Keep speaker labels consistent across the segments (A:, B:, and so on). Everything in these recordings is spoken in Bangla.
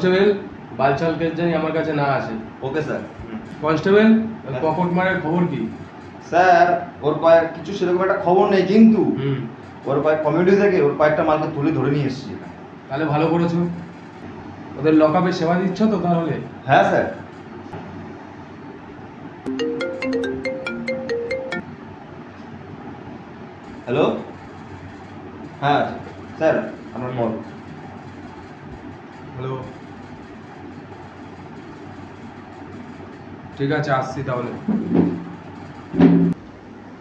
A: কনস্টেবল বালচাল কেস জানি আমার কাছে না আসে।
B: Okay sir.
A: কনস্টেবল পকেট মারের খবর কি?
B: স্যার ওর কয়েক কিছু সেরকম একটা খবর নেই, কিন্তু ওর কয়েক কমিউনিটি থেকে ওর কয়েকটা মালকে তুলে ধরে নিয়ে এসেছি।
A: তাহলে ভালো করেছো। ওদের লকআপে সেবা দিচ্ছ তো তাহলে?
B: হ্যাঁ স্যার। হ্যালো, হ্যাঁ স্যার আমার কল।
A: হ্যালো, ঠিক আছে আসছি তাহলে।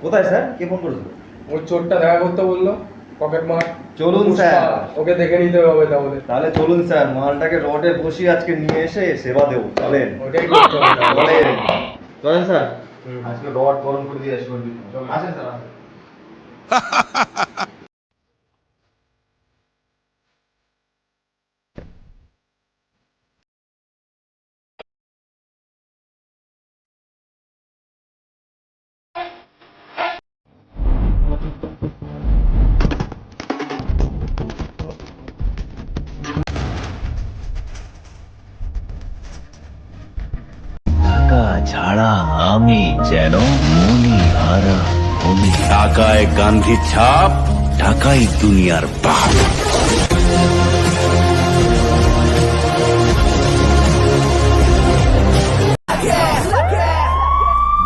B: কোথায় স্যার, কে ফোন করেছিল?
A: ওই চোরটা দেখা করতে বললো, পকেট মার।
B: চলুন স্যার,
A: ওকে দেখে নিতে হবে তাহলে।
B: তাহলে চলুন স্যার, মালটাকে রডে বসিয়ে আজকে নিয়ে এসে সেবা দেবো। চলেন,
A: ওইটাই করতে হবে তাহলে।
B: চলেন স্যার, আজকে রড গরম করে দিয়ে আসবেন। আসেন স্যার, আসেন।
C: ছাড়া আমি যেন মনি হারা হলি। টাকায় গান্ধী ছাপ, টাকাই দুনিয়ার বাপ।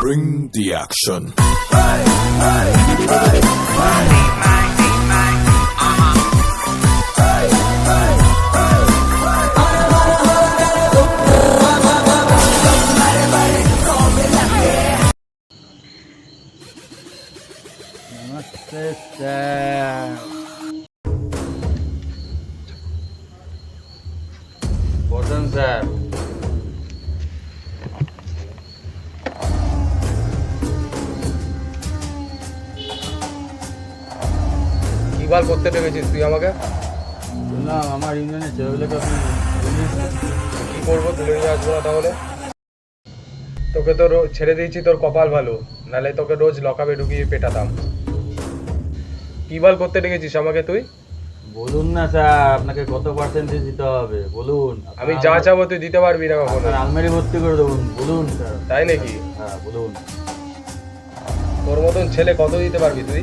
D: Bring the action.
C: Namaste sir. বসুন স্যার।
A: কি বাল করতে ডেকেছিস তুই আমাকে?
C: শুনলাম আমার ইউনিয়নে ছেলেগুলোকে আপনি
A: কি করবো, তুলে নিয়ে আসবো না তাহলে? তোকে তো ছেড়ে দিয়েছি, তোর কপাল ভালো, নাহলে তোকে রোজ লকআপে ঢুকিয়ে পেটাতাম। কি বাল করতে ডেকেছিস আমাকে তুই?
C: বলুন না স্যার, আপনাকে কত পার্সেন্টেজ দিতে হবে বলুন।
A: আমি যা চাবো তুই দিতে পারবি না কখনো।
C: আপনার আলমারি ভর্তি করে দেবুন, বলুন স্যার।
A: তাই নাকি?
C: হ্যাঁ বলুন।
A: তোর মতন ছেলে কত দিতে পারবি তুই?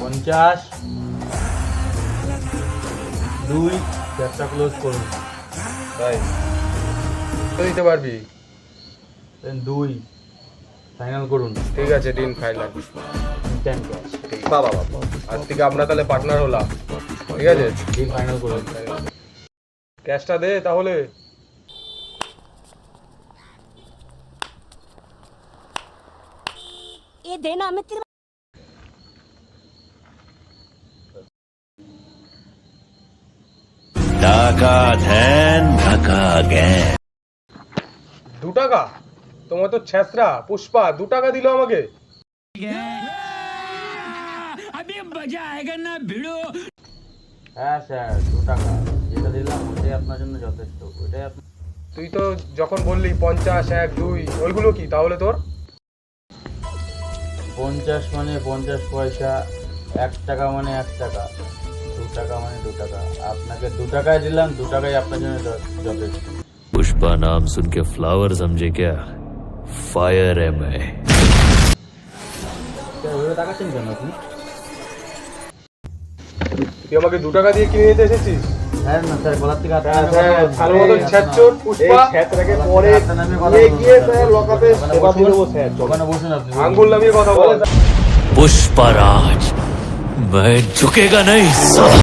C: 50। 2 ব্যবসা ক্লোজ করুন।
A: তাই কত দিতে পারবি?
C: 2 ফাইনাল করুন।
A: ঠিক আছে, ডিন ফাইনাল।
C: Instant cash.
A: বাবা বাবা, আজ থেকে আমরা তাহলে পার্টনার হলাম। ঠিক আছে,
C: ডিল ফাইনাল করুন।
A: ক্যাশটা দে তাহলে।
E: ये देना मैं तेरे
C: টাকা ধ্যান, টাকা জ্ঞান।
A: 2 টাকা? তোমার তো ছেঁচড়া পুষ্পা 2 টাকা দিল আমাকে।
C: হ্যাঁ স্যার, 2 টাকা যেটা দিলাম ওটাই আপনার জন্য যথেষ্ট। ওইটাই আপনি।
A: তুই তো যখন বললি 50, 1, 2, ওইগুলো কি তাহলে তোর?
C: 50 মানে 50 পয়সা, 1 টাকা মানে 1 টাকা, 2 টাকা মানে 2 টাকা। আপনাকে 2 টাকায় দিলাম, 2 টাকাই আপনার জন্য যথেষ্ট।
F: पुष्पा नाम सुन के फ्लावर समझे क्या? फायर है मैं।
C: ওইভাবে তাকাচ্ছেন কেন আপনি?
A: তুই আমাকে 2 টাকা দিয়ে কিনে নিতে এসেছিস?
C: হ্যাঁ না স্যার, গলার থেকে হাত
A: ভালো মতন ছেঁচড় পুষ্পা।
B: ছেত্রাকে পরে নিয়ে গিয়ে স্যার লকআপে সেবা দিয়ে দেবো স্যার।
C: ওখানে বসুন আপনি।
A: আঙ্গুল নামিয়ে কথা বল।
F: पुष्पा राज, मैं झुकेगा नहीं साला।